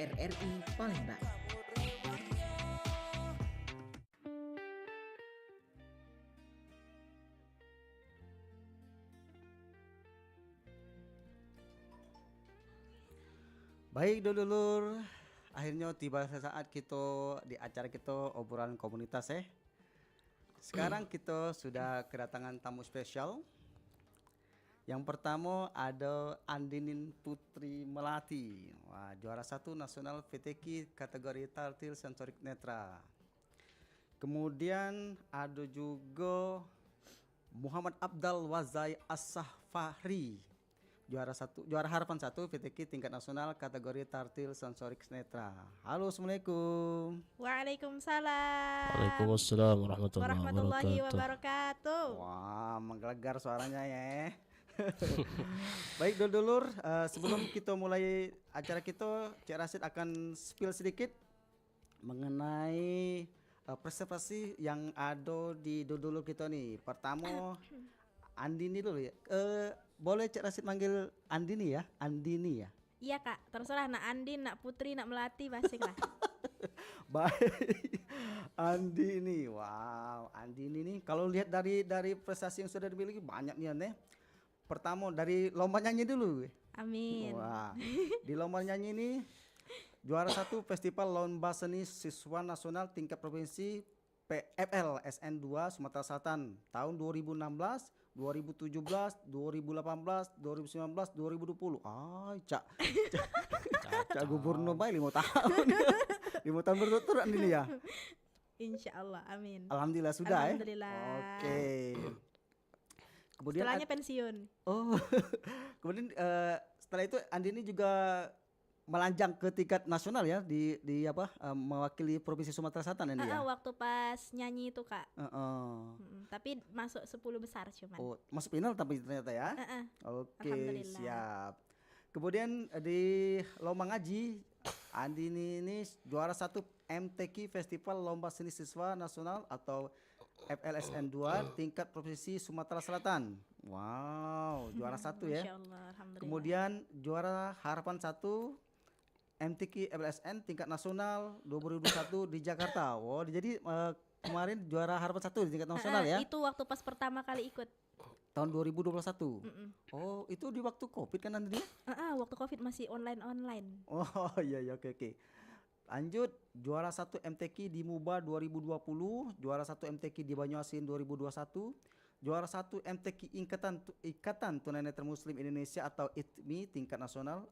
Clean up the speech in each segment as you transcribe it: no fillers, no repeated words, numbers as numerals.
RRI Palembang. Baik dulur, akhirnya tiba saat kita di acara kita obrolan komunitas. Sekarang kita sudah kedatangan tamu spesial. Yang pertama ada Andinin Putri Melati, wah, juara 1 nasional VTQ kategori tartil sensorik netra. Kemudian ada juga Muhammad Abdal Wazai As-Sahfahri, juara harapan 1 VTQ tingkat nasional kategori tartil sensorik netra. Halo, assalamualaikum. Waalaikumsalam. Waalaikumsalam Warahmatullahi wabarakatuh. Wah, menggelegar suaranya ya. Baik dulur, sebelum kita mulai acara kita, Cik Rasid akan spill sedikit mengenai prestasi yang ada di dulur kita nih. Pertama Andini dulu ya. Boleh Cik Rasid manggil Andini ya? Andini ya. Iya kak, terserah nak Andin, nak Putri, nak Melati, basik lah. Baik, Andini. Wow, Andini nih kalau lihat dari prestasi yang sudah dimiliki banyak nih aneh. Pertama dari lomba nyanyi dulu. Amin. Wah, di lomba nyanyi ini juara 1 Festival Lomba Seni Siswa Nasional tingkat provinsi PFL SN2 Sumatera Selatan tahun 2016, 2017, 2018, 2019, 2020. Cak gubernur baik 5 tahun. 5 tahun berturut-turut ini ya. Insya Allah, amin. Alhamdulillah sudah. Alhamdulillah. Oke. Kemudian Setelahnya pensiun. Oh, kemudian setelah itu Andini juga melanjang ke tingkat nasional ya di mewakili provinsi Sumatera Selatan ini ya. Waktu pas nyanyi itu kak. Tapi masuk 10 besar cuman. Oh, masuk final tapi ternyata ya. Oke, Alhamdulillah. siap. Kemudian di lomba ngaji Andini ini juara 1 MTQ Festival Lomba Seni Siswa Nasional atau FLSN 2 tingkat provinsi Sumatera Selatan. Wow, juara 1 ya. Masya Allah, alhamdulillah. Kemudian juara harapan 1 MTQ FLSN tingkat nasional 2021 di Jakarta. Wow, jadi kemarin juara harapan 1 di tingkat nasional ya. Itu waktu pas pertama kali ikut. Tahun 2021. Oh, itu di waktu Covid kan nanti dia? Waktu Covid masih online. Oh iya oke. Lanjut, juara 1 MTQ di MUBA 2020, juara 1 MTQ di Banyuasin 2021, juara 1 MTQ Ikatan Tunanetra Muslim Indonesia atau ITMI tingkat nasional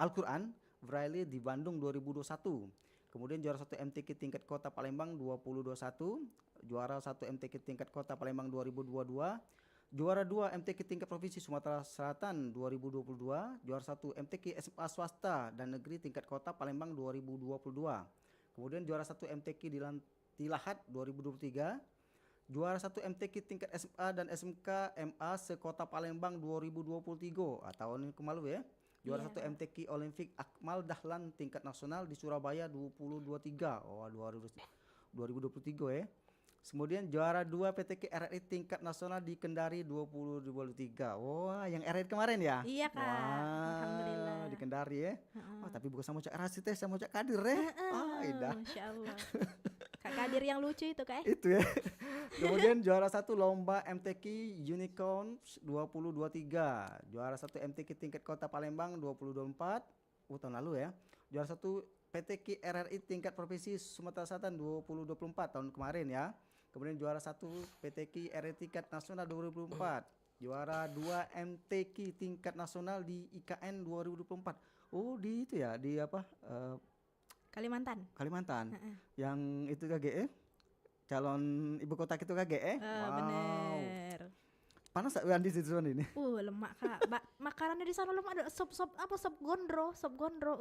Al-Quran Braille di Bandung 2021. Kemudian juara 1 MTQ tingkat Kota Palembang 2021, juara 1 MTQ tingkat Kota Palembang 2022, juara 2 MTQ tingkat Provinsi Sumatera Selatan 2022, juara 1 MTQ SMA swasta dan negeri tingkat Kota Palembang 2022. Kemudian juara 1 MTQ di Lahat 2023, juara 1 MTQ tingkat SMA dan SMK MA se-Kota Palembang 2023 tahun kemalu ya. Juara 1 MTQ Olimpik Akmal Dahlan tingkat nasional di Surabaya 2023. Oh, 2023 ya. Kemudian juara 2 PTQ RRI tingkat nasional di Kendari 2023. Wah, yang RRI kemarin ya? Iya kak. Alhamdulillah. Di Kendari ya. Tapi bukan sama Cak Rasid teh, sama Cak Kadir ya. Indah. Masya Allah. Kak Kadir yang lucu itu kak. Itu ya. Kemudian juara 1 lomba MTQ Unicorn 2023. Juara 1 MTQ tingkat Kota Palembang 2024. Tahun lalu ya. Juara 1 PTQ RRI tingkat Provinsi Sumatera Selatan 2024 tahun kemarin ya. Kemudian juara 1 PTQ RRI tingkat nasional 2024. Juara 2 MTQ tingkat nasional di IKN 2024. Oh, di itu ya, di apa? Kalimantan. Yang itu KGE? Calon ibu kota itu KGE? Wow. Bener. Panas tak di situ ini? Lemak kak. Makanannya di sana lemak, ada sop gondro.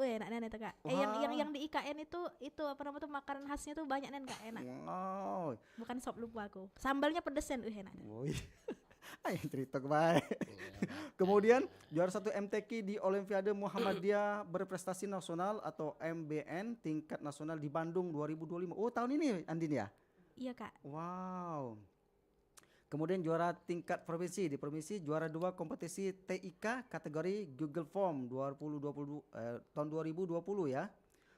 Enak nen itu kak. Yang di IKN itu apa namanya tuh, makanan khasnya tuh banyak nen kak, enak. Wow. Bukan sop, lupa aku. Sambalnya pedes nen, enak. Woi. Ayo cerita baik. Kemudian juara 1 MTQ di Olimpiade Muhammadiyah Berprestasi Nasional atau MBN tingkat nasional di Bandung 2025. Oh, tahun ini Andin ya? Iya kak. Wow. Kemudian juara tingkat provinsi, di provinsi juara 2 kompetisi TIK kategori Google Form 2020 tahun 2020 ya.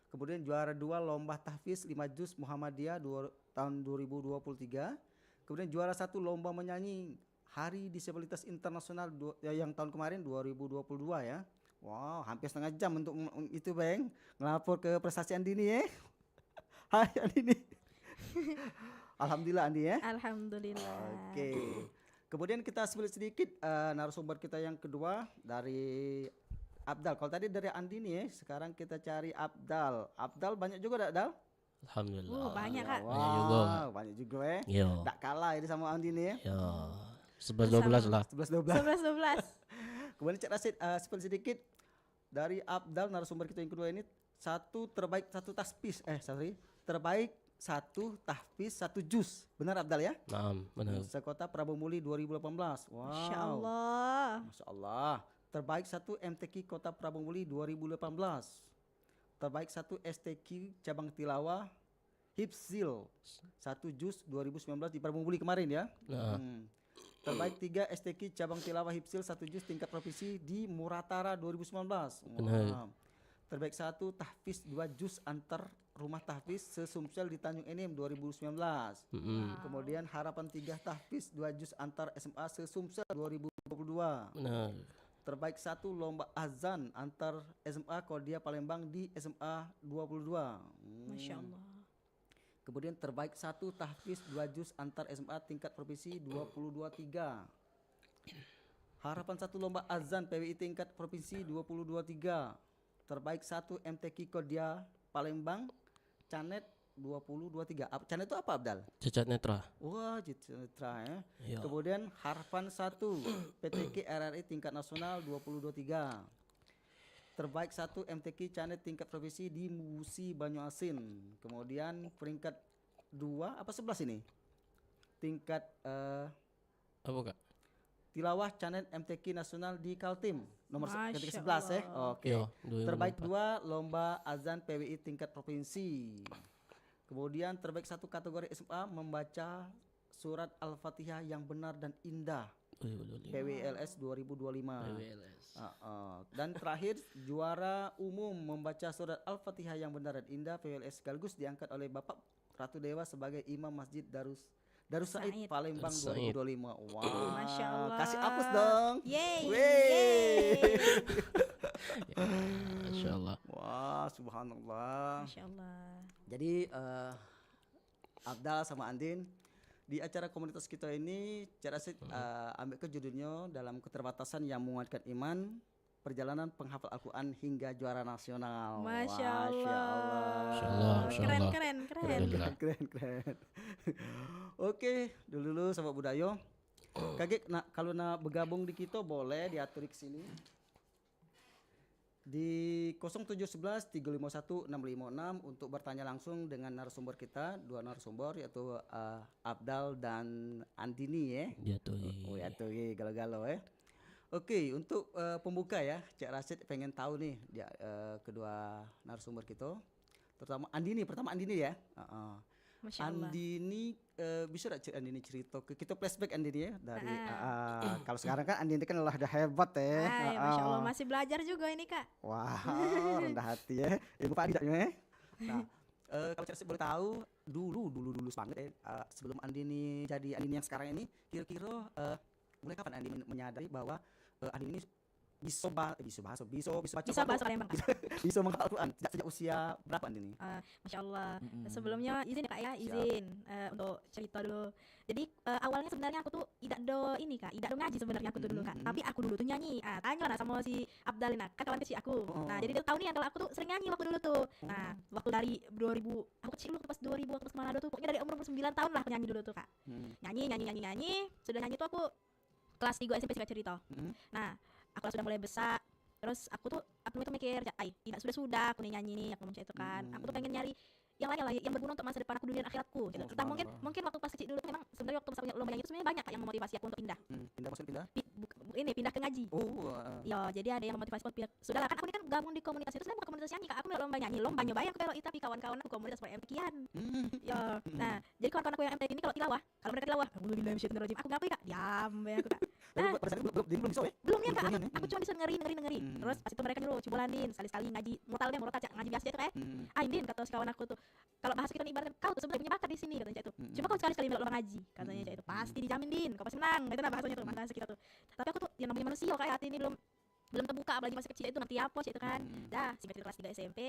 Kemudian juara 2 lomba tahfiz 5 juz Muhammadiyah tahun 2023. Kemudian juara 1 lomba menyanyi Hari Disabilitas Internasional yang tahun kemarin 2022 ya. Wow, hampir setengah jam untuk itu Bang, ngelapor ke prestasi Andini ya. Hai Andini. Alhamdulillah Andi ya. Alhamdulillah. Oke. Kemudian kita sebut sedikit narasumber kita yang kedua dari Abdal. Kalau tadi dari Andi nih ya, sekarang kita cari Abdal. Abdal banyak juga Abdal? Alhamdulillah. Banyak Kak. Wah, Banyak juga. banyak juga ya. Yo. Tak kalah ini sama Andi nih ya. Yo. 11-12 lah. 11-12. 11-12. Kemudian Cak Rasid sebut sedikit dari Abdal narasumber kita yang kedua ini, terbaik satu tahfiz 1 juz. Benar Abdal ya? Naam, benar. Sekota Prabomuli 2018. Wow. Masya Allah. Masya Allah. Terbaik 1 MTQ Kota Prabomuli 2018. Terbaik 1 STQ Cabang Tilawah Hifzil 1 juz 2019 di Prabomuli kemarin ya. Nah. Terbaik 3 STQ Cabang Tilawah Hifzil 1 juz tingkat provinsi di Muratara 2019. Benar. Terbaik 1 tahfiz 2 juz antar rumah tahfiz se-Sumsel di Tanjung Enim 2019. Kemudian harapan 3 tahfiz 2 juz antar SMA se-Sumsel 2022. Benar. Terbaik 1 lomba azan antar SMA Kodia Palembang di SMA 22. Masya Allah. Kemudian terbaik 1 tahfiz 2 juz antar SMA tingkat provinsi 2023. Harapan 1 lomba azan PWI tingkat provinsi 2023. Terbaik 1 MTQ Kodia Palembang Canet 2023. Canet itu apa Abdal? Cacat netra. Wah, cacat netra ya. Iya. Kemudian harapan 1 PTQ RRI tingkat nasional 2023. Terbaik 1 MTQ Canet tingkat provinsi di Musi Banyuasin. Kemudian peringkat 2 apa 11 ini? Tingkat Apa Kak? Tilawah Canet MTQ nasional di Kaltim nomor Masya ketika 11 ya. Allah. Oke. Yo, 2024. Terbaik 2 lomba azan PWI tingkat provinsi. Kemudian terbaik 1 kategori SMA membaca surat Al-Fatihah yang benar dan indah. PWLS 2025. PWLS. Dan terakhir juara umum membaca surat Al-Fatihah yang benar dan indah PWLS sekaligus diangkat oleh Bapak Ratu Dewa sebagai Imam Masjid Darus Said Said. Palembang Darus Said. 2025. Wow. Masya Allah. Kasih apus dong. Yeay. Wey. Masya Allah. Wah, subhanallah. Masya Allah. Jadi Abdal sama Andin di acara komunitas kita ini cara ambil ke judulnya dalam keterbatasan yang menguatkan iman, perjalanan penghafal Al-Quran hingga juara nasional. Masya Masya Masya Allah. Allah. Masya Keren, Allah. keren, keren. Alhamdulillah. Keren. Oke, dulu sahabat budayo. Kaget kalau bergabung di kita boleh diatur ke sini. Di 0711 351 656 untuk bertanya langsung dengan narasumber kita, 2 narasumber yaitu Abdal dan Andini ya. Dia tuh. Oh ya tuh galau-galau ya. Oke, untuk pembuka ya, Cak Rasid pengen tahu nih dia, kedua narasumber kita. Terutama Andini, pertama Andini ya. Masya Allah. Andini bisa enggak Andini cerita ke kita flashback Andini ya dari kalau sekarang kan Andini kan udah hebat ya. Hai, Masya Allah, masih belajar juga ini Kak. Wah, rendah hati ya. Ibu Pak tidak ya. Nah, kalau saya boleh tahu dulu banget ya, sebelum Andini jadi Andini yang sekarang ini, kira-kira mulai kapan Andini menyadari bahwa Andini bisa baca Palembang, Kak. bisa menghafal Al-Quran sejak usia berapa Andini? Masya Allah. Sebelumnya izin ya Kak ya, izin untuk cerita dulu. Jadi awalnya sebenarnya aku tuh tidak do ini Kak, tidak do ngaji sebenarnya aku tuh dulu Kak. Tapi aku dulu tuh nyanyi. Tanya lah sama si Abdal kan kawan kecil aku. Nah, jadi dia tahu nih kalau aku tuh sering nyanyi waktu dulu tuh. Nah, waktu dari 2000, aku kecil waktu pas 2000 waktu pas Manado tuh, pokoknya dari umur 9 tahun lah aku nyanyi dulu tuh Kak. Nyanyi. Sudah nyanyi tuh aku kelas 3 SMP singkat cerita. Nah, aku sudah mulai besar, terus aku tuh mikir, tidak sudah aku nih nyanyi nih, aku macam itu kan. Aku tuh pengen nyari yang lainnya lah yang berguna untuk masa depan aku dunia dan akhiratku gitu. Entah mungkin waktu pas kecil dulu tuh memang sebenarnya waktu masa lomba nyanyi itu sebenarnya banyak Kak yang memotivasi aku untuk pindah. Pindah maksud pindah? Pindah ke ngaji. Ya, jadi ada yang memotivasi aku pindah. Sudahlah kan aku ini kan gabung di komunitas itu sebenarnya bukan komunitas nyanyi Kak. Aku lomba nyanyi, lomba nyobain aku kalau tapi kawan-kawan aku komunitas MTQ-an. Ya, nah, jadi kawan-kawan aku yang MTQ ini kalau tilawah, kalau mereka tilawah, aku ngapain Kak? Diam ya aku Kak. Nah, belum bisa ya? belum ya Kak, aku cuma bisa ngeri. Terus pas itu mereka nyuruh coba landin sekali-sekali ngaji mural aja ngaji biasa itu kayak Indin kata si kawan aku tuh kalau bahasa kita ibaratkan kau tuh sebenarnya punya bakat di sini katanya Cak itu coba kau sekali-sekali melok ngaji katanya Cak itu pasti dijamin Din kau pasti menang itu nah bahasanya tuh bahasa kita tuh tapi aku tuh yang namanya manusia kayak hati ini belum terbuka apalagi masih kecil itu ngerti apa Cak itu kan dah singkat cerita kelas 3 SMP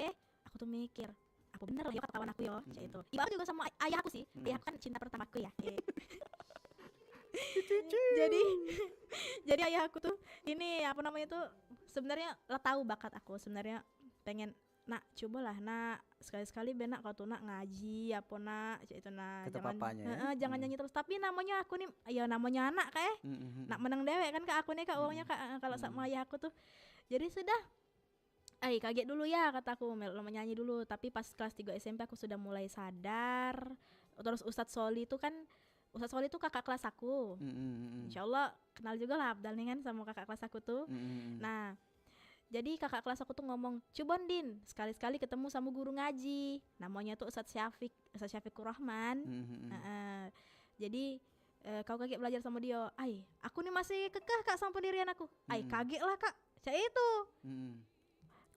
aku tuh mikir apa bener lah ya kata kawan aku ya Cak itu ibarat juga sama ayah aku sih ayah aku kan cinta pertamaku ya jadi ayah aku tuh ini apa namanya tuh sebenarnya lah tahu bakat aku sebenarnya pengen nak cobalah nak sekali-sekali benak kau tuh nak ngaji apa nak cak itu nak Kata papanya ya? jangan nyanyi terus tapi namanya aku nih ya namanya anak kayak nak menang dewek kan kak aku nih kak uangnya kak kalau sama ayah aku tuh jadi sudah kaget dulu ya kataku melok menyanyi dulu tapi pas kelas 3 SMP aku sudah mulai sadar terus Ustadz Soli itu kan Ustadz Soli itu kakak kelas aku Insyaallah kenal juga lah Abdal nih kan sama kakak kelas aku tuh nah jadi kakak kelas aku tuh ngomong coba Din sekali-sekali ketemu sama guru ngaji namanya tuh Ustadz Syafiqur Rahman jadi kau kaget belajar sama dia aku nih masih kekeh kak sama pendirian aku kaget lah kak saya itu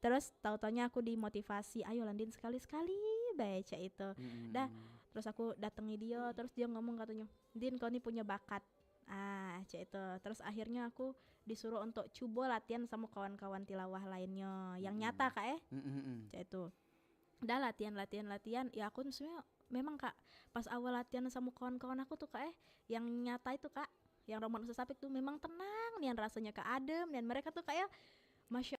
terus tahu-taunya aku dimotivasi ayo Landin sekali-sekali baca itu dah terus aku datangi dia terus dia ngomong katanya Din kau nih punya bakat cak itu terus akhirnya aku disuruh untuk coba latihan sama kawan-kawan tilawah lainnya yang nyata kak cak itu udah latihan ya aku sebenarnya memang kak pas awal latihan sama kawan-kawan aku tuh kak yang nyata itu kak yang Roman Usus Sapik tuh memang tenang nih rasanya kak adem dan mereka tuh kayak masya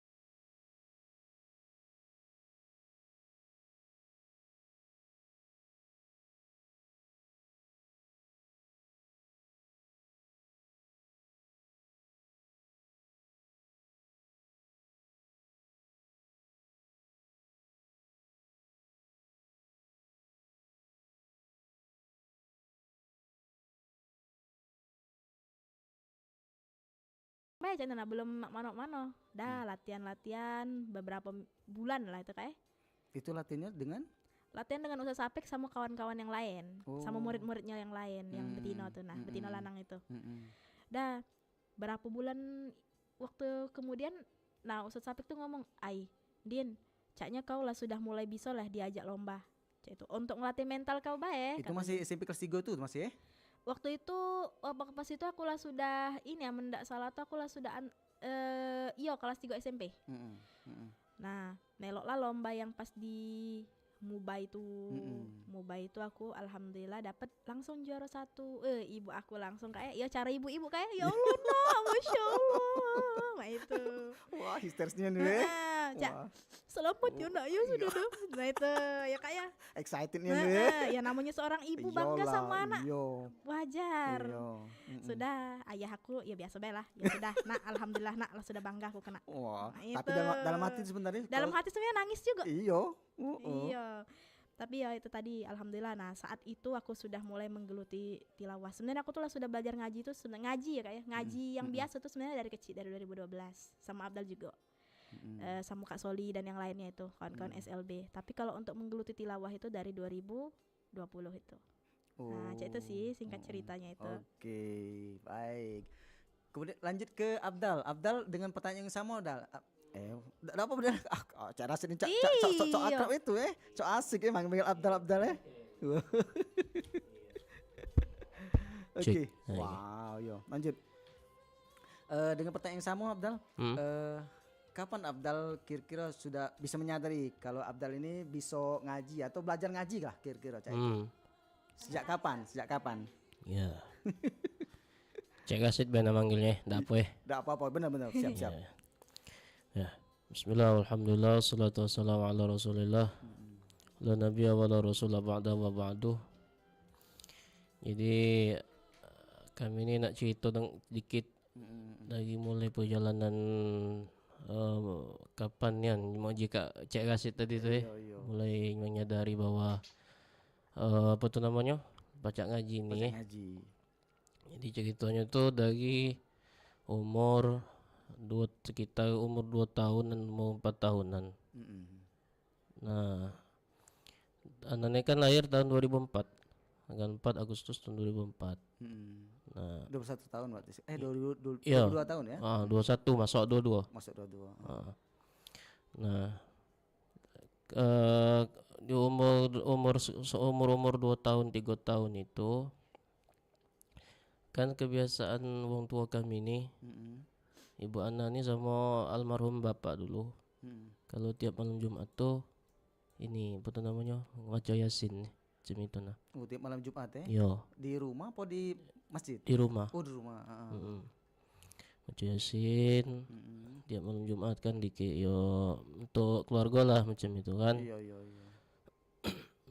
nah belum mano dah latihan beberapa bulan lah itu kayak itu latihannya dengan Ustaz Sapik sama kawan-kawan yang lain sama murid-muridnya yang lain yang betina tuh betina lanang itu dah berapa bulan waktu kemudian Ustaz Sapik tuh ngomong Din caknya kau lah sudah mulai bisa lah diajak lomba cak itu untuk ngelatih mental kau baik itu masih SMP kelas 3 tuh masih waktu itu pas itu aku lah sudah ini ya mendak salah tuh aku lah sudah kelas 3 SMP nah melok lah lomba yang pas di Muba itu aku alhamdulillah dapat langsung juara 1 ibu aku langsung kayak ya cara ibu-ibu kayak ya Allah nak masya Allah itu wah histerisnya nih selamat ya nak ya sudah dong nah itu ya kayak excitednya nih ya namanya seorang ibu bangga sama anak wajar sudah ayah aku ya biasa bae lah ya sudah nak alhamdulillah nak lah sudah bangga aku kena tapi dalam hati sebenarnya nangis juga iya tapi ya itu tadi alhamdulillah saat itu aku sudah mulai menggeluti tilawah sebenarnya aku tuh lah sudah belajar ngaji itu sebenarnya ngaji ya kayak ngaji yang biasa tuh sebenarnya dari kecil dari 2012 sama Abdal juga sama Kak Soli dan yang lainnya itu kawan-kawan SLB tapi kalau untuk menggeluti tilawah itu dari 2020 itu cak itu sih singkat ceritanya itu oke baik kemudian lanjut ke Abdal dengan pertanyaan yang sama apa benar cara sini cok akrab itu cok asik manggil Abdal oke wow yo lanjut dengan pertanyaan yang sama Abdal kapan Abdal kira-kira sudah bisa menyadari kalau Abdal ini bisa ngaji atau belajar ngaji lah kira-kira sejak kapan ya Cek Asid benar manggilnya enggak apa benar siap ya bismillah alhamdulillah salatu wassalamu ala rasulillah la nabiyya wa la rasulah ba'da wa ba'du jadi kami ini nak cerita dikit dari mulai perjalanan kapan Nian mau jika Cik Rasid tadi tu Iya. mulai menyadari bahwa apa tu namanya baca ngaji Baca ni. ngaji. Jadi ceritanya tu dari umur sekitar umur 2 tahun dan umur 4 tahunan. Nah, anak ni kan lahir tahun 2004. Tanggal 4 Agustus tahun 2004. Nah, 21 tahun berarti. 22 iya. 22 tahun ya? 21 masuk 22. Masuk 22. Nah, di umur 2 tahun 3 tahun itu kan kebiasaan wong tua kami ni, ibu Ana ni sama almarhum bapak dulu. Kalau tiap malam Jumat tu ini apa tu namanya baca Yasin macam itu nah. Tiap malam Jumat ya? Yo, Di rumah apa di masjid? di rumah. Oh, di rumah. Baca Yasin tiap malam Jumat kan yo untuk keluarga lah macam itu kan. Iya.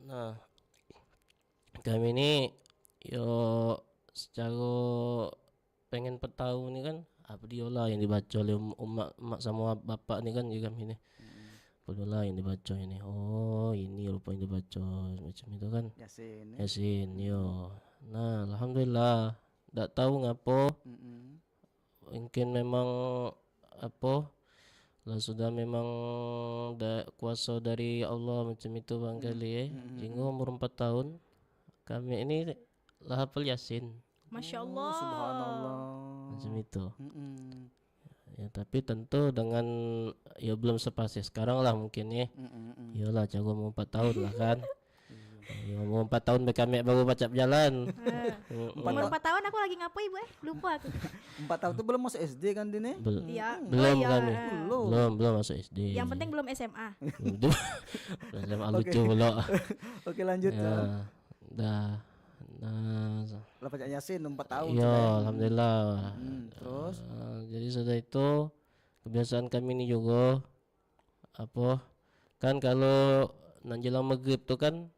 Nah, kami ni yo secara pengen tahu ni kan apa dia lah yang dibaca oleh emak sama bapak ni kan juga kami ni. Apa lah yang dibaca ini. Oh, ini rupa yang dibaca macam itu kan. Yasin. Yasin yo. Nah, alhamdulillah. Tak tahu ngapo. Mungkin memang apa lah sudah memang kuasa dari Allah macam itu barangkali Hingga umur 4 tahun kami ini lah hafal Yasin. Masya Allah. Subhanallah. Macam itu. Ya, tapi tentu dengan ya belum sepasti sekarang lah mungkin ya. Iyalah cara umur 4 tahun lah kan. Ya, umur 4 tahun kami baru baca berjalan. Umur 4 tahun aku lagi ngapain Bu? Lupa aku. 4 tahun tu belum masuk SD kan Dine? Iya. Belum iya. kami. Belum masuk SD. Yang penting belum SMA. SMA lucu pula. Oke, lanjut. Ya, dah. Nah, Lah baca Yasin 4 tahun. ya alhamdulillah. Terus Jadi sudah itu kebiasaan kami ni juga apa kan kalau menjelang maghrib tu kan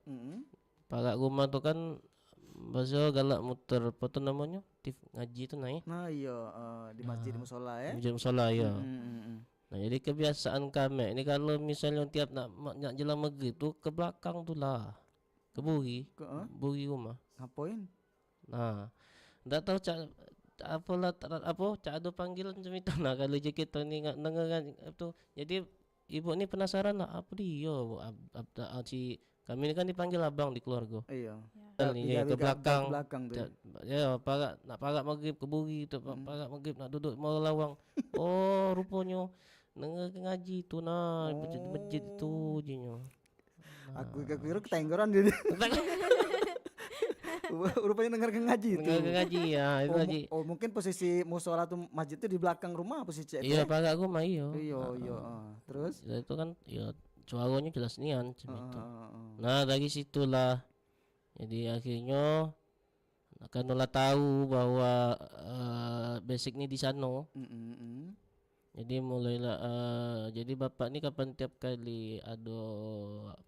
parak rumah tu kan bahasa galak muter apa tu namanya ngaji tu naik. Nah iya di masjid di musola ya. Masjid musola ya. Nah, jadi kebiasaan kami ni kalau misalnya tiap nak jelang maghrib tu ke belakang tu lah. Ke buri rumah. Ngapain? Nah, tak tahu cak ada panggilan macam itu nah kalau je kita ni dengar kan tu. Jadi ibu ni penasaran lah apa dia si kami ni kan dipanggil abang di keluarga. Iya. Ni ke belakang. Tu. Ya, parak maghrib ke buri tu parak maghrib nak duduk mau lawang. Oh, rupanya dengar ngaji tu nah masjid tu jenya. Aku kira ketenggoran dia. Rupanya dengar ngaji itu. Dengar ngaji ya, itu ngaji. Oh, mungkin posisi musola tu masjid tu di belakang rumah posisi Iya, parak rumah iya. Iya. Terus itu kan ya suaranya jelas nian macam itu. Nah, dari situlah jadi akhirnya akan tahu bahwa basic ni di sana. Jadi mulailah jadi bapak ni kapan tiap kali ada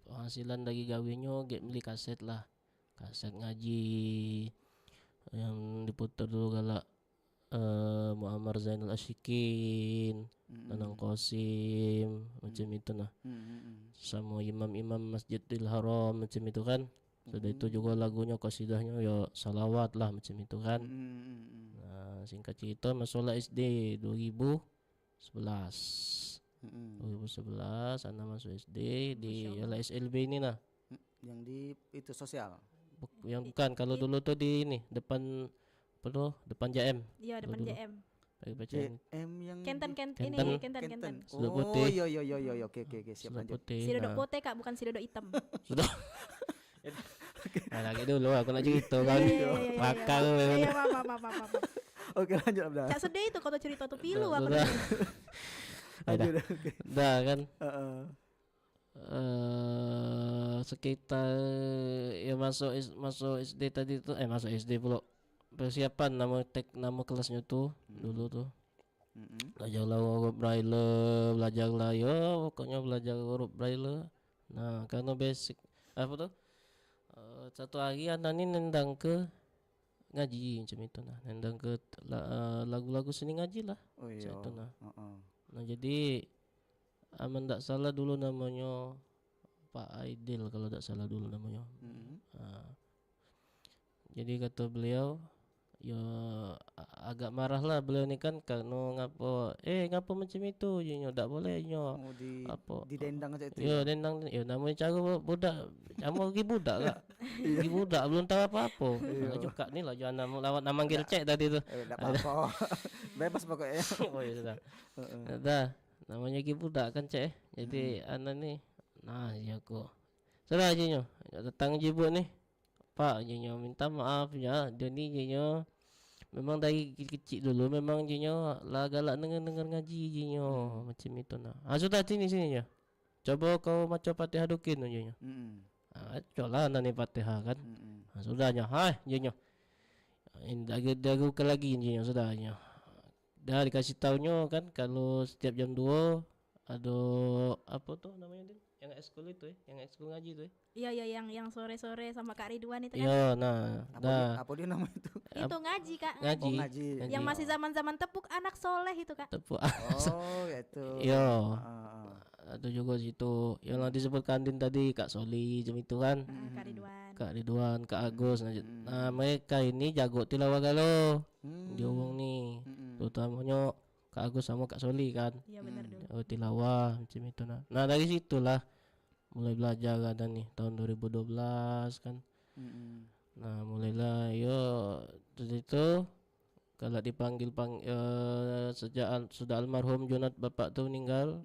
penghasilan dari gawinya beli kaset lah. Kaset ngaji yang diputar dulu galak Muammar Zainal Ashikin, Nanang Qasim macam itu nah. Sama imam-imam Masjidil Haram macam itu kan. Sudah itu juga lagunya qasidahnya ya salawat lah macam itu kan. Nah, singkat cerita masalah SD 2011 anak masuk SD di ialah SLB ini nah. yang di itu sosial. Yang bukan kalau dulu tuh di ini depan apa tuh depan JM. Iya, depan JM. Baca JM yang Kenten ini Kenten. Kenten. Sudah Oh putih. iya oke siap lanjut. Si dodok putih Kak, bukan si dodok hitam. Sudah. Nah, lagi dulu aku nak cerita kan. Bakal. Iya, maaf. Oke, lanjut Abda. Cak sedih itu kalau cerita tuh pilu aku. Lanjut. Oke. Dah kan. Sekitar ya masuk SD tadi tu masuk SD pula persiapan nama kelasnya tu dulu tu belajarlah huruf braille belajarlah ya pokoknya belajar huruf braille. Nah karena basic apa tu satu hari anak ni nendang ke ngaji macam itu nah nendang ke lagu-lagu seni ngaji lah. Oh iya. Itu nah. Nah jadi aman tak salah dulu namanya Pak Aidil kalau tak salah dulu namanya. Nah, jadi kata beliau ya agak marah lah beliau ni kan karena ngapa macam itu je ndak boleh nyo Oh, apa didendang aja itu ya ya. dendang ya namanya cara budak kamu lagi budak kak lagi budak belum tahu apa-apa nah, juga nih lah jangan lawat nama manggil cek tadi tuh Enggak apa-apa. Bebas pokoknya. oh ya sudah dah namanya lagi budak kan cek jadi anak nih nah ya aku sudah aja nyo datang jibuk nih Pak Jinyo minta maaf ya Doni Jinyo memang dari kecil dulu memang Jinyo lah galak dengar ngaji Jinyo macam itu nah sudah sini ya coba kau macam Fatihah dukin Jinyo coba nani Fatihah kan sudahnya hai Jinyo ini dagu ke lagi Jinyo sudahnya dah dikasih tahunya kan kalau setiap jam 2 ada apa tuh namanya Din yang ekskul itu yang ekskul ngaji tuh Iya yang sore-sore sama Kak Ridwan itu kan. iya nah Apa dia namanya itu? Itu ngaji Kak. ngaji, Oh, ngaji. Yang masih zaman-zaman tepuk anak soleh itu Kak. tepuk Oh, itu. yo Ah, ada juga situ yang disebutkan Din tadi Kak Soli jam itu kan Kak Ridwan. Kak Ridwan Kak Agus nah mereka ini jago tilawah galau di Obong nih terutamanya Kak Agus sama Kak Soli kan Iya benar dulu. tilawah macam itu nah dari situlah mulai belajar kan nih tahun 2012 kan nah mulailah yo terus itu kalau dipanggil sejak sudah almarhum Junad bapak tuh meninggal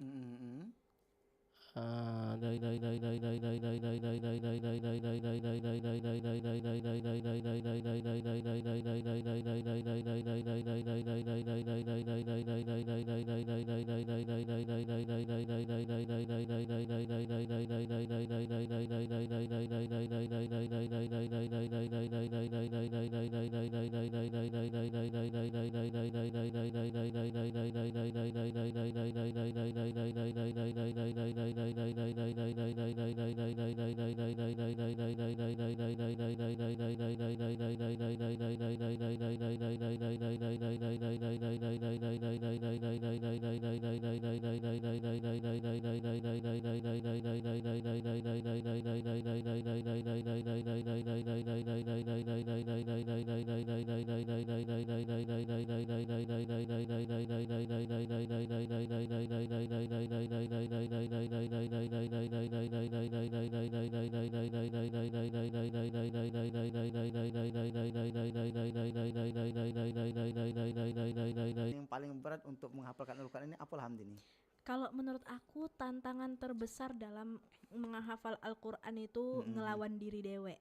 Yang paling berat untuk menghafalkan Al-Quran ini apa Hamdi nih? Kalau menurut aku tantangan terbesar dalam menghafal Al-Quran itu ngelawan diri dewe.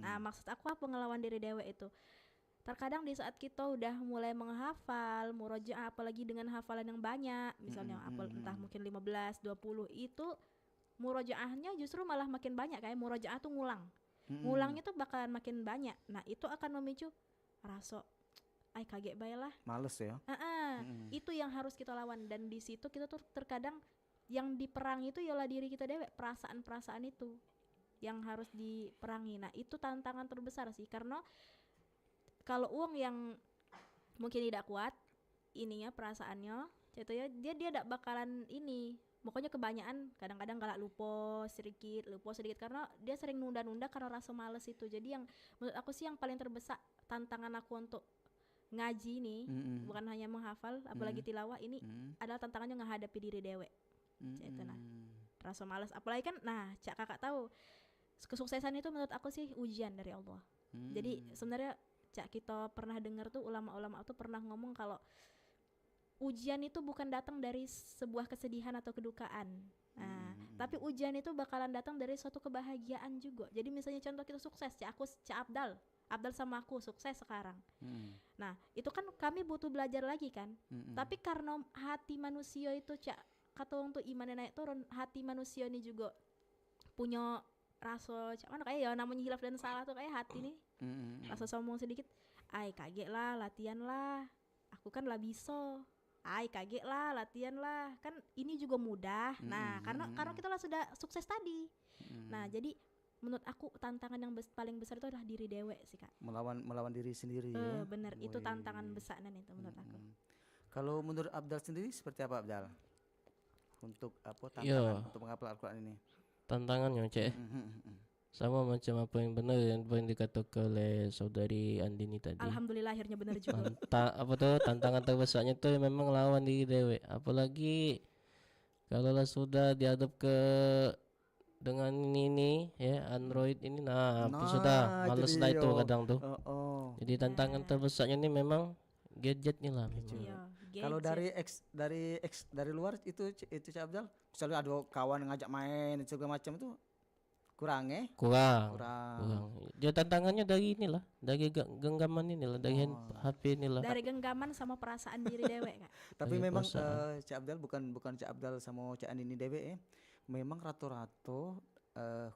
Nah maksud aku apa ngelawan diri dewe itu? Terkadang di saat kita udah mulai menghafal, murojaah apalagi dengan hafalan yang banyak, misalnya entah mungkin 15, 20 itu murojaahnya justru malah makin banyak kayak murojaah tuh ngulang. Ngulangnya tuh bakalan makin banyak. Nah, itu akan memicu rasa kaget baiklah. Males ya. Itu yang harus kita lawan dan di situ kita tuh terkadang yang diperangi itu ialah diri kita dewe, perasaan-perasaan itu yang harus diperangi. Nah, itu tantangan terbesar sih karena kalau uang yang mungkin tidak kuat ininya perasaannya, gitu ya, dia tidak bakalan ini. Pokoknya kebanyakan kadang-kadang galak lupa sedikit karena dia sering nunda-nunda karena rasa males itu. Jadi yang menurut aku sih yang paling terbesar tantangan aku untuk ngaji nih bukan hanya menghafal apalagi tilawah ini adalah tantangannya menghadapi diri dewe. Itu nah. Rasa males apalagi kan Cak kakak tahu kesuksesan itu menurut aku sih ujian dari Allah. Jadi sebenarnya Cak kita pernah dengar tuh ulama-ulama itu pernah ngomong kalau ujian itu bukan datang dari sebuah kesedihan atau kedukaan. Nah, tapi ujian itu bakalan datang dari suatu kebahagiaan juga. Jadi misalnya contoh kita sukses, Cak Abdal sama aku sukses sekarang. Nah, itu kan kami butuh belajar lagi kan. Tapi karena hati manusia itu kata orang tuh imannya naik turun, hati manusia ini juga punya rasa mana kayak ya namanya hilaf dan salah tuh kayak hati nih. Rasa sombong sedikit. Kaget lah, latihan lah. Aku kan lah bisa. Kaget lah, latihan lah. Kan ini juga mudah. Nah, karena kita lah sudah sukses tadi. Nah, jadi menurut aku tantangan yang paling besar itu adalah diri dewe sih Kak. Melawan diri sendiri ya. Bener, itu tantangan besar itu menurut aku. Kalau menurut Abdal sendiri seperti apa Abdal? Untuk apa Iya. tantangan untuk menghafal Al-Quran ini? Tantangannya Cek sama macam apa yang benar yang dikatakan oleh saudari Andini tadi. Alhamdulillah akhirnya benar juga. Apa tuh tantangan terbesarnya tuh memang lawan diri dewe. Apalagi kalau lah sudah dihadap ke dengan ini ya Android ini, nah apa sudah itu males lah itu dia. kadang tuh. Oh. Jadi tantangan terbesarnya ini memang gadgetnya lah memang. Iya, Kalau gadget. dari luar itu Cik Abdal, misalnya ada kawan ngajak main segala macam itu kurang Kurang. kurang. Dia tantangannya dari inilah, dari genggaman inilah, dari HP inilah. Dari genggaman sama perasaan diri dewek Kak. Tapi Dari memang perasaan. Cik Abdal bukan Cik Abdal sama Cik Andini DW memang rata-rata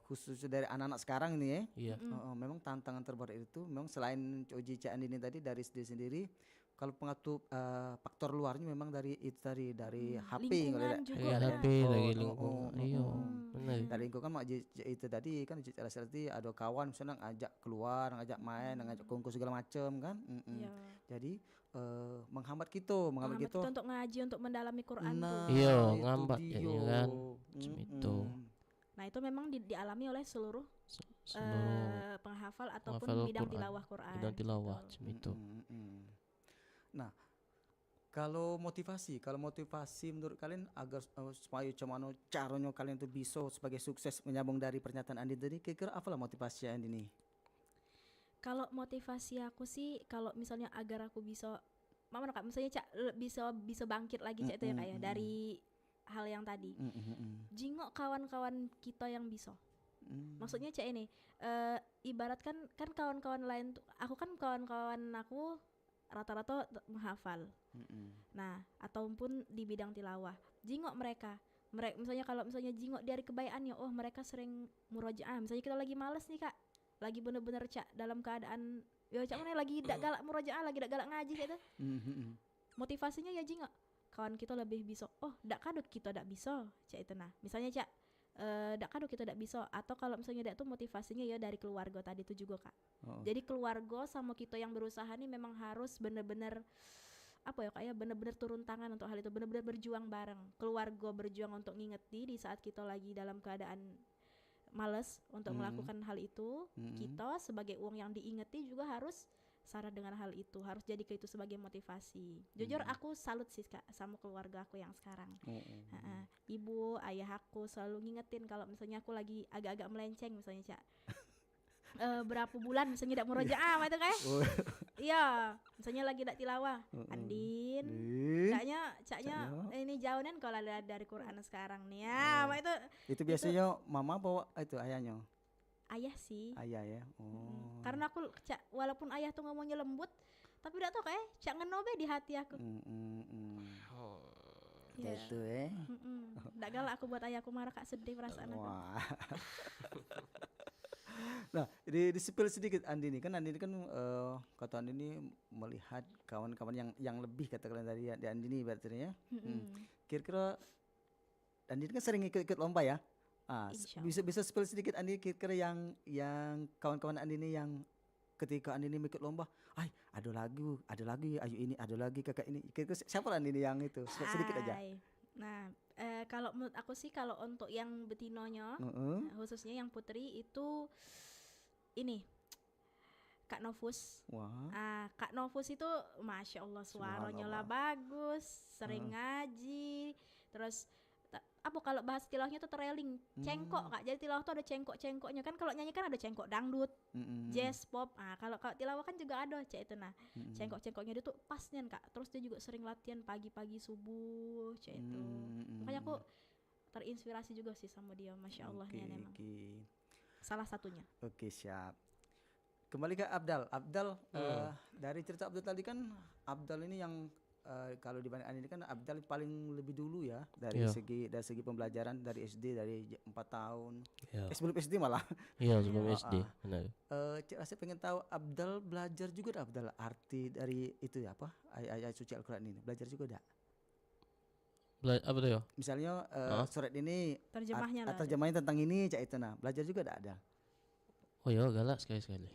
khususnya dari anak-anak sekarang ini Iya. memang tantangan terberat itu memang selain Oji Cik Andini tadi dari sendiri kalau pengatur faktor luarnya memang dari itu tadi dari HP Lingkungan juga Iya, ya. HP dari lingkungan. Iya, benar. dari lingkungan mak itu tadi kan tadi ada kawan misalnya ngajak keluar ngajak main ngajak kongko segala macam kan. Iya. Jadi menghambat kita Menghambat kita untuk ngaji, untuk mendalami Quran tuh. Iya, itu ngambat dia. jadinya kan. Macam itu. Nah, itu memang dialami oleh seluruh Seluruh penghafal ataupun penghafal bidang Quran. tilawah Quran. bidang tilawah Betul. macam itu. Nah, kalau motivasi menurut kalian agar supaya cuman caranya kalian tuh bisa sebagai sukses menyambung dari pernyataan Andi tadi, kira-kira apalah motivasi Andi nih? Kalau motivasi aku sih, kalau misalnya agar aku bisa, mama Kak, misalnya bisa bangkit lagi Cak, itu ya Kak ya, dari hal yang tadi. Jingok kawan-kawan kita yang bisa. Maksudnya Cak ini, ibarat kan kawan-kawan lain tuh, aku kan kawan-kawan aku rata-rata menghafal. Nah, ataupun di bidang tilawah. Jingok mereka misalnya kalau misalnya jingok dari kebayaannya, oh mereka sering murojaah. Misalnya kita lagi males nih Kak, lagi bener-bener Cak dalam keadaan ya Cak mana lagi dak galak murojaah, lagi dak galak ngaji gitu. Motivasinya ya jingok kawan kita lebih bisa. Oh, dak kadut kita dak bisa Cak itu nah. Misalnya Cak dak kadut kita dak bisa, atau kalau misalnya dak tuh motivasinya ya dari keluarga tadi itu juga Kak. Jadi keluarga sama kita yang berusaha nih memang harus bener-bener apa ya Kak ya, bener-bener turun tangan untuk hal itu, bener-bener berjuang bareng. Keluarga berjuang untuk ngingeti di saat kita lagi dalam keadaan males untuk melakukan hal itu. Kita sebagai uang yang diingeti juga harus sadar dengan hal itu, harus jadi ke itu sebagai motivasi. Jujur aku salut sih Kak sama keluarga aku yang sekarang. Ibu, ayah aku selalu ngingetin kalau misalnya aku lagi agak-agak melenceng misalnya Cak. Berapa bulan misalnya tidak murojaah itu kayak iya misalnya lagi tidak tilawah Andin caknya ini jauhan kalau dari Quran sekarang nih ya itu biasanya mama bawa itu ayahnya ayah sih ayah ya karena aku Cak walaupun ayah tuh ngomongnya lembut tapi udah tau kayak Cak ngenobe di hati aku gitu nggak galak aku buat ayahku marah Kak, sedih perasaan aku. Nah, di spill sedikit Andi ini kan kata Andi ini melihat kawan-kawan yang lebih katakan dari Andi ini berarti ya. Kira-kira Andi ini kan sering ikut lomba ya. Bisa spill sedikit Andi kira-kira yang kawan-kawan Andi ini yang ketika Andi ini ikut lomba, ada lagi ayu ini, ada lagi kakak ini. Kira-kira siapa Andi ini yang itu? Sedikit aja. Nah, kalau menurut aku sih kalau untuk yang betinonya, khususnya yang putri itu ini Kak Novus. Kak Novus itu masya Allah suaranya lah bagus, sering ngaji, terus apa kalau bahas tilawahnya tuh trailing, cengkok Kak. Jadi tilawah tuh ada cengkok-cengkoknya kan, kalau nyanyi kan ada cengkok dangdut, jazz, pop. Kalau tilawah kan juga ada Cek itu nah. Cengkok-cengkoknya dia tuh pasnya Kak. Terus dia juga sering latihan pagi-pagi subuh Cek itu. Makanya aku terinspirasi juga sih sama dia, masya Allah nih memang. Salah satunya. Oke, siap. Kembali ke Abdal. Dari cerita Abdal tadi kan Abdal ini yang kalau dibanding ini kan Abdal paling lebih dulu ya dari segi pembelajaran dari SD dari 4 tahun. Sebelum SD malah. Iya, sebelum SD. Benar. Saya pengen tahu Abdal belajar juga Abdal arti dari itu ya apa? Ayat suci Al-Qur'an ini. Belajar juga enggak? Apa tuh ya? Misalnya surat ini terjemahnya tentang ini Cak itu nah. Belajar juga enggak ada? Oh ya galak sekali-sekali.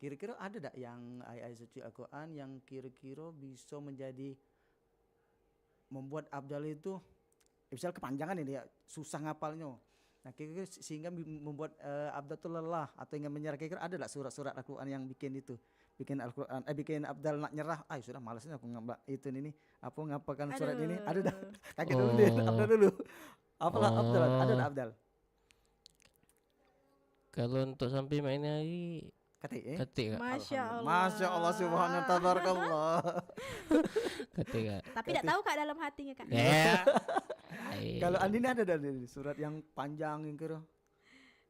kira-kira ada tak yang ayat-ayat suci Al-Quran yang kira-kira bisa menjadi membuat Abdal itu misal kepanjangan ini ya susah ngapalnya. Nah kira-kira sehingga membuat Abdal itu lelah atau ingin menyerah, kira-kira ada tak surat-surat Al-Quran yang bikin itu, bikin Al-Quran bikin Abdal nak nyerah, sudah malas ini aku ngapalkan surat ini, ada tak? Kaget dulu deh, Abdal dulu. Apalah Abdal, ada tak Abdal? Kalau untuk sampai mainnya hari ketik Kak. Masya Allah subhanallah tabarakallah. Ketik Kak. Tapi tidak tahu Kak dalam hatinya Kak. Ya. Kalau Andini ada dari surat yang panjang yang kira?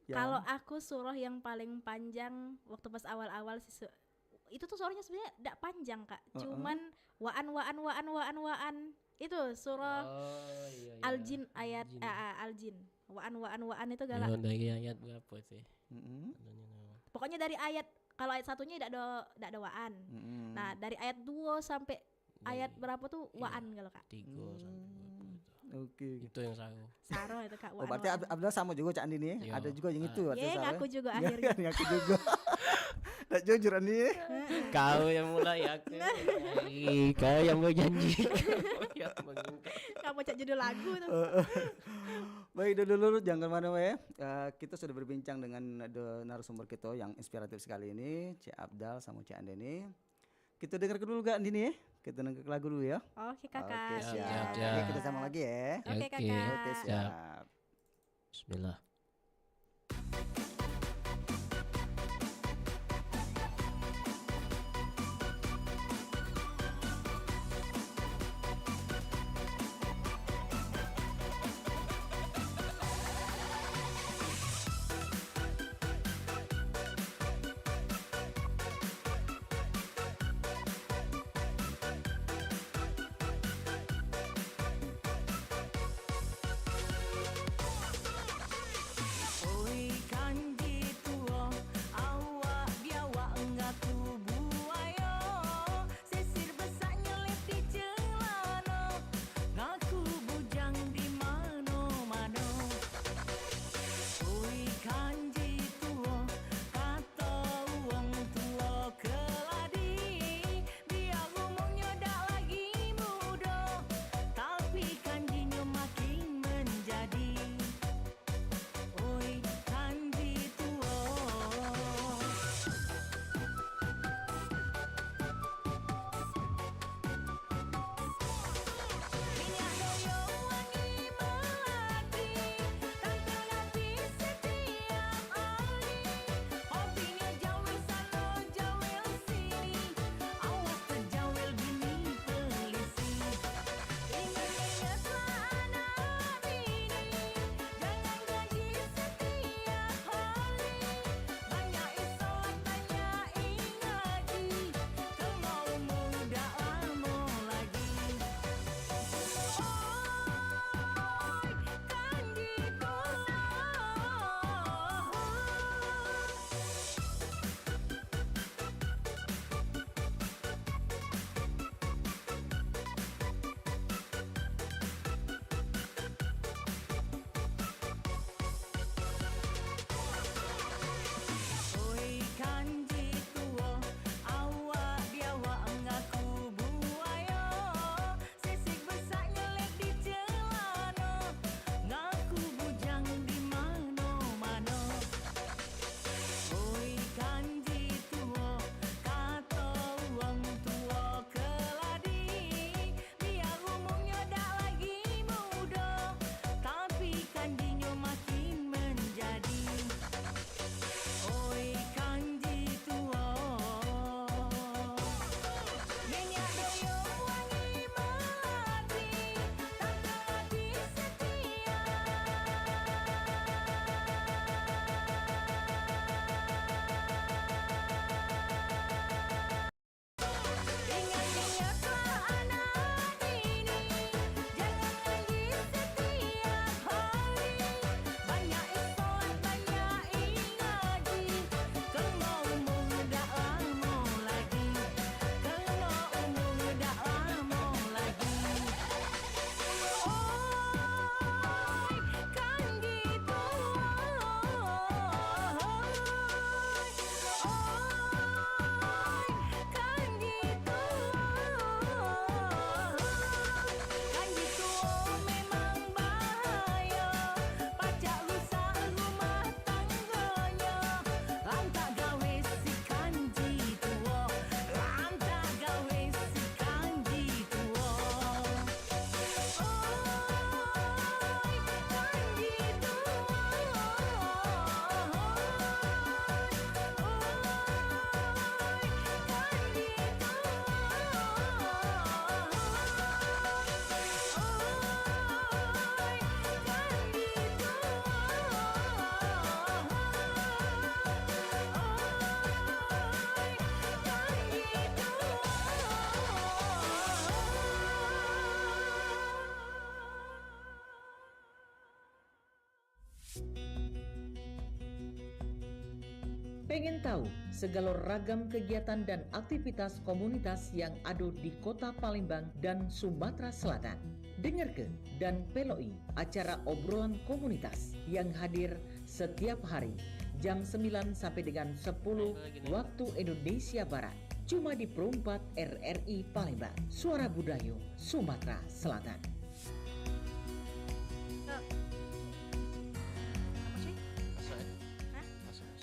Kalau aku surah yang paling panjang waktu pas awal-awal sih itu tuh surahnya sebenarnya tidak panjang Kak. Cuman waan itu surah Al-Jin ayat Al-Jin. Waan itu galak. Dari ayat berapa sih? Pokoknya dari ayat, kalau ayat satunya tidak ada waan. Nah dari ayat 2 sampai ayat berapa tuh waan kalau Kak? 3 sampai Oke. itu yang saru. Saro itu Kak. Oh berarti Abdal sama juga Cak Andini ya? Ada juga yang itu. Ngaku juga akhirnya. Ngaku juga. Tak jujur Andini. Kau yang mulai aku. Kau yang berjanji. Kamu cak judul lagu tuh. Baik dulu jangan mana ya. Kita sudah berbincang dengan narasumber kita yang inspiratif sekali ini, Cik Abdal sama Cik Andini. Kita dengar dulu gak Andini ya? Kita dengar lagu dulu ya. Oke Kakak. Oke siap. Oke, kita sama lagi ya. Oke Kakak. Oke siap. Bismillah. Pengen tahu segala ragam kegiatan dan aktivitas komunitas yang ada di Kota Palembang dan Sumatera Selatan? Dengarkan dan peloi acara obrolan komunitas yang hadir setiap hari jam 9 sampai dengan 10 waktu Indonesia Barat. Cuma di Perumpat RRI Palembang, Suara Budaya Sumatera Selatan.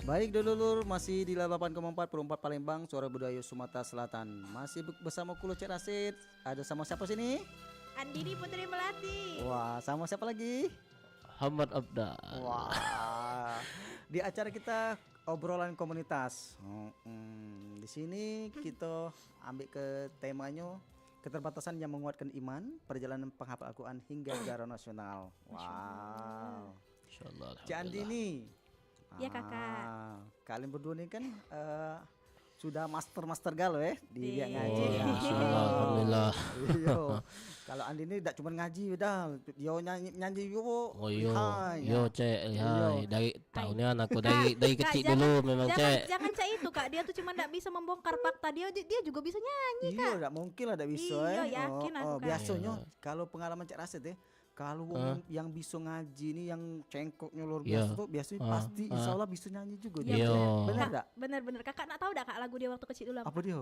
Baik dulur, masih di 8,4 Perumpat Palembang, Suara Budaya Sumatera Selatan. Masih bersama Kulo Cek Rasid. Ada sama siapa sini? Andini Putri Melati. Wah, sama siapa lagi? Hamad Abda. Wah. Di acara kita obrolan komunitas. Di sini kita ambil ke temanya keterbatasan yang menguatkan iman, perjalanan penghafal Al-Quran hingga juara nasional. Wow. Insyaallah. Cik Andini. Iya, Kakak. Kalian berdua ini kan sudah master galo di Iya. ngaji. Oh, insyaallah, alhamdulillah. Iya. Kalau Andi ini tidak cuma ngaji udah, dia nyanyi yo. Oh yo, Hai, yo ya. Cek, Iya. hai dari tahunnya anakku dari Kak, kecil jangan- dulu memang Cek. Jangan Cak itu Kak, dia tuh cuma enggak bisa membongkar fakta, dia juga bisa nyanyi. Iya, tidak mungkin lah, tidak bisa. Iya, yakin aku, Kak. Biasanya Iya. kalau pengalaman Cek Rasid kalau yang bisa ngaji ini yang cengkoknya luar Iya. biasa tuh biasanya pasti insya Allah bisa nyanyi juga Iya, dia. Iya. Benar Kak, enggak? bener-bener Kakak nak tahu enggak Kak lagu dia waktu kecil dulu Apa dia?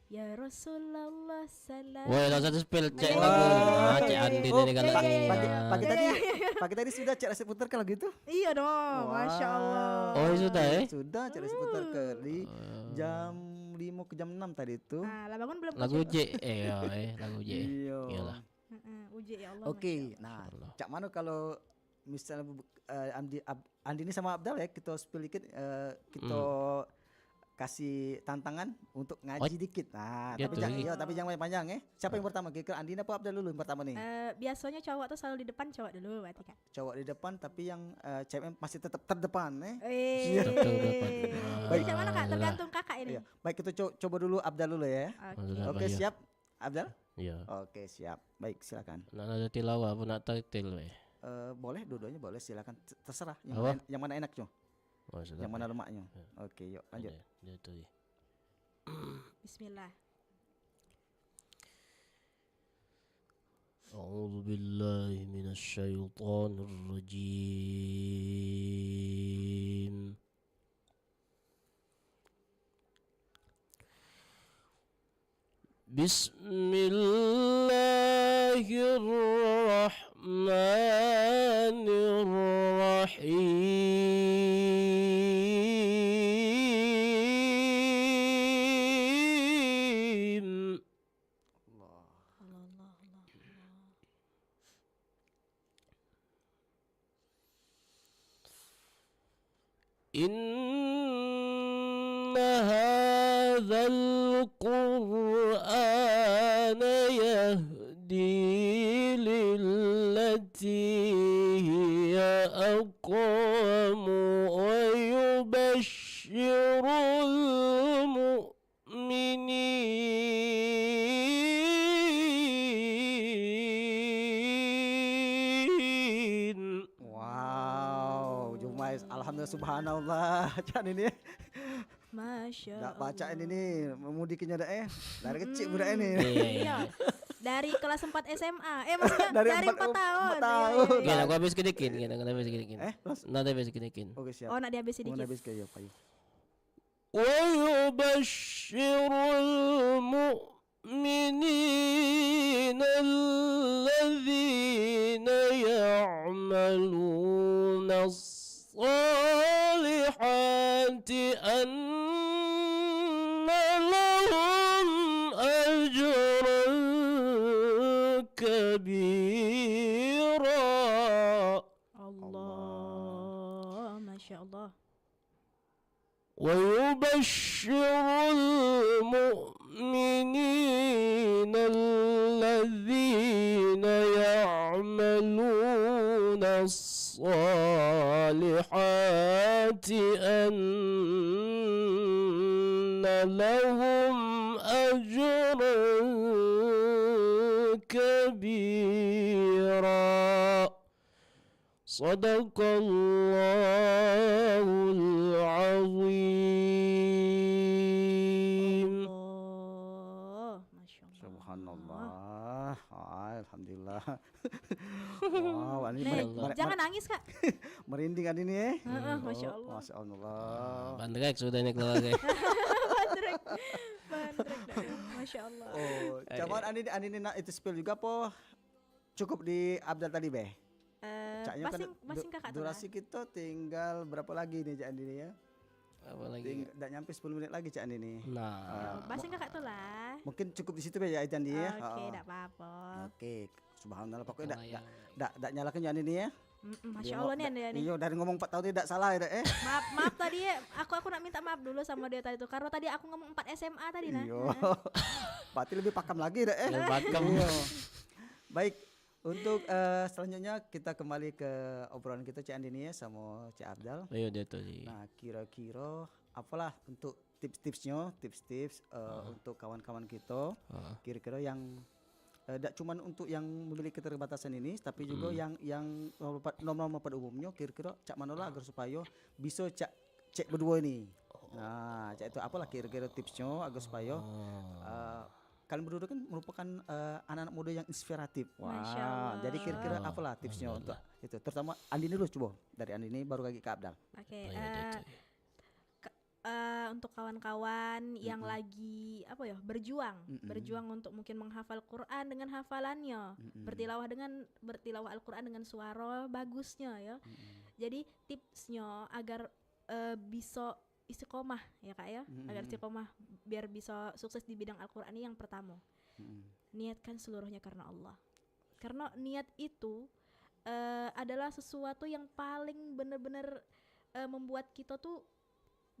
Ya Rasulullah salam. Woi, langsung spill Cek Wah. lagu. Ah, Cek Iya, Andi iya, ini kalau iya, iya, iya. Pagi Iya, tadi, iya, pagi tadi sudah Cek Rasid putar kalau gitu? Iya dong, Masya Allah. Oh, sudah Sudah Cek Rasid putar ke di jam 5 ke jam 6 tadi itu. Nah, lah bangun belum Lagu kecil. J, lagu J. Iya. Iyalah. Uji ya Allah. Oke, Masya Allah. nah, Allah. Cak Mano kalau misalnya Andi ini sama Abdal ya, kita spill dikit, kita kasih tantangan untuk ngaji dikit. Nah, Gitu. tapi jangan panjang ya. Siapa yang pertama? Kira Andi apa Abdal dulu yang pertama nih? Biasanya cowok tuh selalu di depan, cowok dulu berarti Kak. Cowok di depan tapi yang cewek masih tetap terdepan Iya. Betul, betul. Baik, mana Kak? Ah, Tergantung Kakak ini. Iya. Baik, kita coba dulu Abdal dulu ya. Oke. Oke, Iya. siap Abdal? Iya. Oke, siap. Baik, silakan. Nak ada tilawah apa nak tartil weh. Boleh, dua-duanya boleh, silakan. Terserah Apa? yang mana enaknya, Oh, sudah. yang mana lemaknya. Ya. Oke, yuk lanjut. Dia tuh. Ya. Bismillah. أعوذ بالله من الشيطان الرجيم بسم الله الرحمن الرحيم Allah, Allah, Allah, Allah. إن هذا القرآن يهدي للتي هي أقوم ويبشر المؤمنين Wow, Jumais, alhamdulillah subhanallah. Cak ini Masya enggak Allah. baca ini memudikinya dah dari kecil budak ini. Iya. Dari kelas 4 SMA. Maksudnya Dari dari 4 empat- tahun. empat Iya, tahun. iya, Gini, iya. aku habis kedikin, gini, aku habis kedikin. Langsung. Nanti habis kedikin. Oke, siap. Oh, nak dihabisin Mau dikit. habis ke yuk, ayo. ويبشر المؤمنين الذين يعملون الصالحات أن لهم أجرا كبيرا Allah, Masya Allah. ويبشر المؤمنين الذين يعملون الصالحات أن لهم أجرا كبيرا صدق الله العظيم Wow, ini Nek, jangan nangis Kak. merinding kan ini ya. Masya Allah. Masya Allah. Bandrek sudah ini keluarga. Bandrek. Bandrek dah. Masya Allah. Oh, cuman ini nak itu spill juga po. Cukup di Abdal tadi be. Caknya kan Masing Kakak tuh lah. durasi kita tinggal berapa lagi nih Cak Andi ini ya? Apa lagi? Tidak nyampe 10 menit lagi Cak Andi nih. Nah, Masing Kakak tuh lah. Mungkin cukup di situ be ya Cak Andi ya. Oke, enggak apa-apa. Oke, subhanallah pokoknya yang dak nyalakan Cak Andi nih ya. Masya Allah nih Anda nih. Iya, dari ngomong 4 tahun tidak salah ya. Maaf tadi ya, aku nak minta maaf dulu sama dia tadi tuh karena tadi aku ngomong 4 SMA tadi nah. Iya. Berarti lebih pakam lagi dah yang pakam. Iya. Baik, untuk selanjutnya kita kembali ke obrolan kita Cik Andi nih ya sama Cik Abdal. Ayo dia tuh sih. Nah, kira-kira apalah untuk tips-tipsnya, tips-tips untuk kawan-kawan kita, kira-kira yang tidak cuman untuk yang memiliki keterbatasan ini, tapi juga yang normal pada umumnya, kira-kira Cak Manola agar supaya bisa cek berdua ini. Nah, Cak itu apalah kira-kira tipsnya agar supaya kalian berdua kan merupakan anak-anak muda yang inspiratif. Masya Allah. Jadi kira-kira apalah tipsnya untuk itu? Terutama Andi dulu coba. Dari Andi ini baru lagi ke Abdal. Oke. Untuk kawan-kawan yang lagi berjuang untuk mungkin menghafal Quran dengan hafalannya, bertilawah Al-Quran dengan suara bagusnya ya. Jadi tipsnya agar bisa istiqomah ya Kak ya, agar istiqomah biar bisa sukses di bidang Al-Quran ini yang pertama. Niatkan seluruhnya karena Allah. Karena niat itu adalah sesuatu yang paling benar-benar membuat kita tuh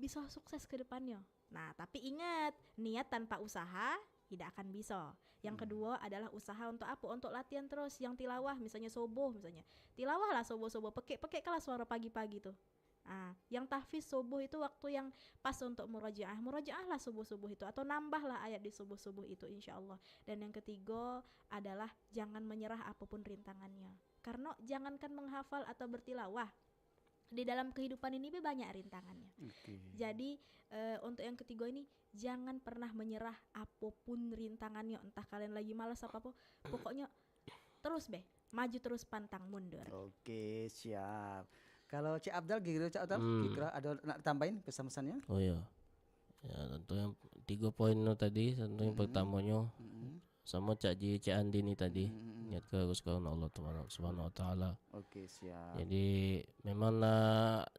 bisa sukses ke depannya. Nah, tapi ingat, niat tanpa usaha tidak akan bisa. Yang kedua adalah usaha untuk apa? Untuk latihan terus. Yang tilawah misalnya subuh misalnya. Tilawahlah subuh-subuh, pekek-pekeklah suara pagi-pagi tuh. Nah, yang tahfiz subuh itu waktu yang pas untuk murajaah. Murajaahlah subuh-subuh itu atau nambahlah ayat di subuh-subuh itu insyaallah. Dan yang ketiga adalah jangan menyerah apapun rintangannya. Karena jangankan menghafal atau bertilawah, di dalam kehidupan ini banyak rintangannya. Jadi untuk yang ketiga ini jangan pernah menyerah apapun rintangannya, entah kalian lagi malas apa pokoknya terus maju terus pantang mundur. Oke, siap. Kalau Cik Abdal gitu Cik Abdal, kira ada nak tambahin pesan-pesannya? Oh iya. Ya tentu yang 3 poin tadi, tentu yang pertamanya sama Cak Andi nih tadi. Niat ke karena Allah Subhanahu wa taala. Oke, siap. Jadi memang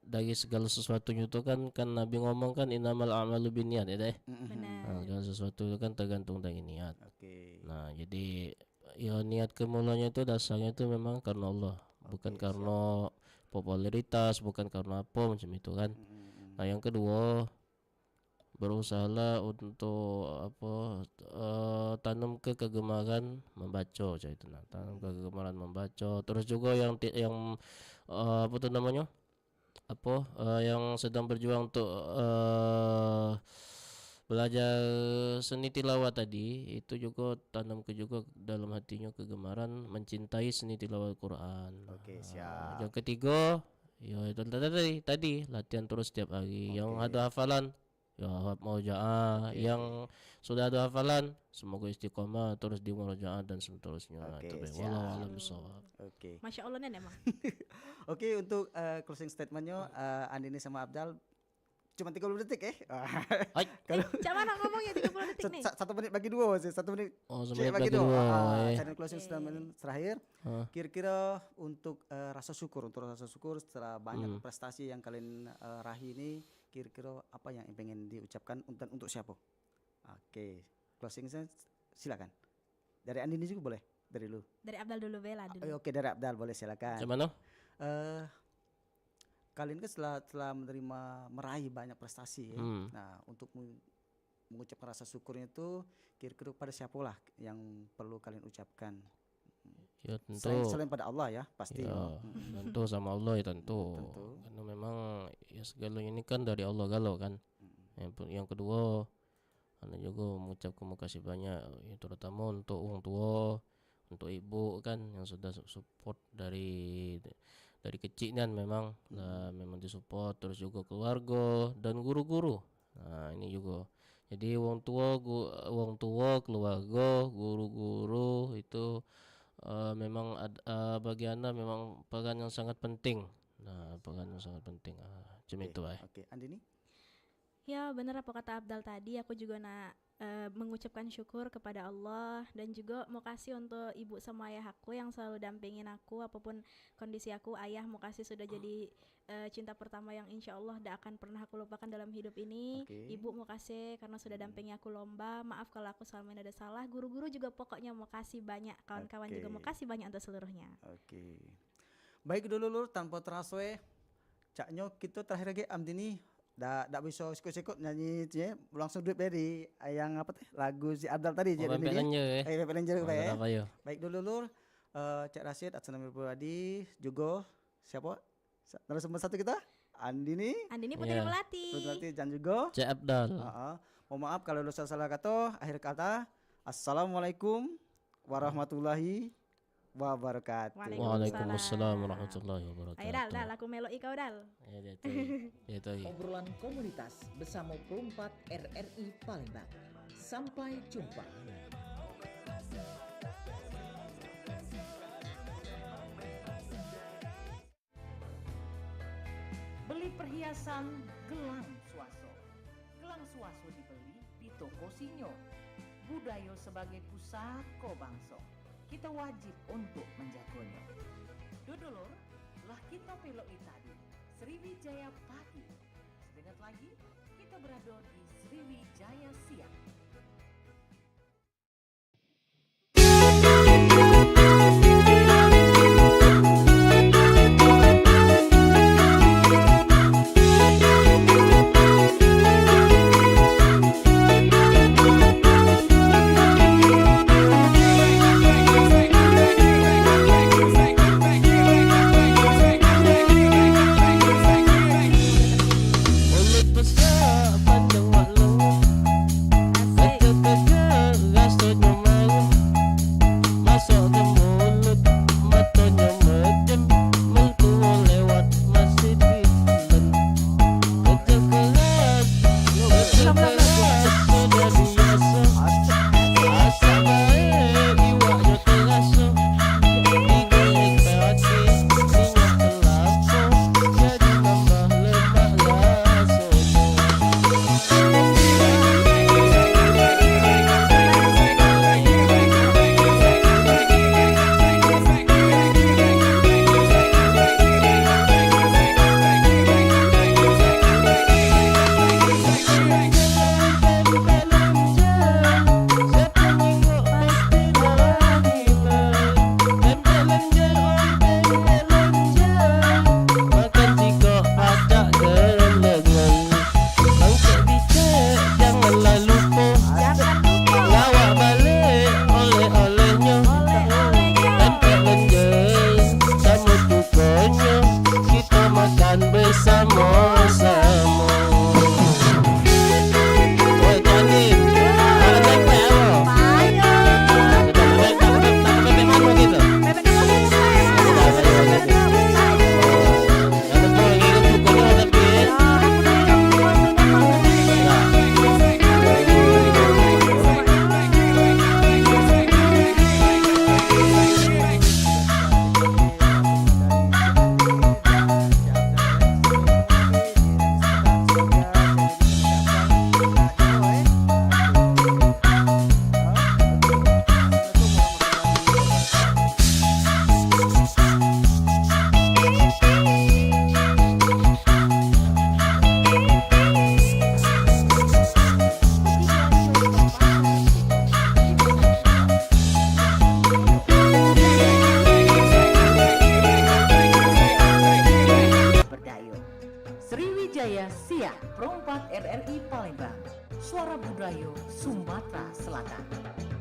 dari segala sesuatunya itu kan Nabi ngomong kan innamal a'malu binniyat ya deh. Benar. Segala sesuatu itu kan tergantung dari niat. Oke. Nah, jadi ya niat kemulanya itu dasarnya itu memang karena Allah, bukan karena popularitas, bukan karena apa macam itu kan. Nah, yang kedua berusahalah untuk tanam ke kegemaran membaca itu tanam ke kegemaran membaca. Terus juga yang apa tuh namanya yang sedang berjuang untuk belajar seni tilawah tadi, itu juga tanam ke juga dalam hatinya kegemaran mencintai seni tilawah Al-Quran. Oke, siap. Yang ketiga ya itu tadi latihan terus setiap hari. Yang ada hafalan ya mau yang sudah ada hafalan semoga istiqomah terus di murojaah dan seterusnya. Oke, Itu wallahu a'lam bishawab. Oke. Masya Allah nih emang. Oke, untuk closing statementnya Andini sama Abdal cuma 30 detik Kalau Cak Mana ngomongnya 30 detik nih. 1 menit bagi 2 sih, 1 menit. semenit bagi bagi 2. Channel closing statement terakhir. Kira-kira untuk rasa syukur setelah banyak prestasi yang kalian raih ini, kira-kira apa yang pengen diucapkan dan untuk siapa? Oke, closing silakan. Dari Andi ini juga boleh, dari lu. Dari Abdal dulu Bella dulu. Oke, dari Abdal boleh silakan. Gimana? Kalian kan setelah meraih banyak prestasi ya. Nah, untuk mengucapkan rasa syukurnya itu kira-kira pada siapa lah yang perlu kalian ucapkan? Ya tentu Selain pada Allah ya pasti. Ya, tentu sama Allah ya tentu. Karena memang ya segalanya ini kan dari Allah galau kan. Yang kedua, Anda juga mengucapkan makasih banyak ya, terutama untuk orang tua, untuk ibu kan yang sudah support dari kecil kan memang memang disupport, terus juga keluarga dan guru-guru. Nah, ini juga. Jadi wong tua, keluarga, guru-guru itu memang bagi anda memang peran yang sangat penting. Nah, peran yang sangat penting. Macam itu Oke, Andini? Ya benar apa kata Abdal tadi, aku juga nak mengucapkan syukur kepada Allah dan juga mau kasih untuk ibu sama ayah aku yang selalu dampingin aku apapun kondisi aku. Ayah mau kasih sudah jadi cinta pertama yang insya Allah tidak akan pernah aku lupakan dalam hidup ini. Ibu mau kasih karena sudah dampingi aku lomba. Maaf kalau aku selama ini ada salah. Guru-guru juga pokoknya mau kasih banyak, kawan-kawan juga mau kasih banyak untuk seluruhnya. Baik dulu lur, tanpa terasa caknya kita terakhir lagi Andini dak bisa sikut-sikut nyanyi je langsung duit dari yang apa teh lagu si Abdal tadi je Baik dulu lur, Cak Rashid atas nama pribadi juga siapa narasumber satu kita Andini Putri Melati dan juga Cak Abdal. Mohon maaf kalau ada salah kata. Akhir kata, assalamualaikum warahmatullahi wabarakatuh. Waalaikumsalam warahmatullahi wabarakatuh. Ayo Dal, aku meloi kau Dal. Obrolan komunitas bersama Perumpat RRI Palembang. Sampai jumpa. Beli perhiasan gelang Swaso. Gelang Swaso dibeli di toko Sinyo. Budaya sebagai pusako bangsa. Kita wajib untuk menjaganya. Dodolor, lah kita peloi tadi Sriwijaya pagi. Sebentar lagi kita berada di Sriwijaya siang. Perumpat RRI Palembang, Suara Budaya Sumatera Selatan.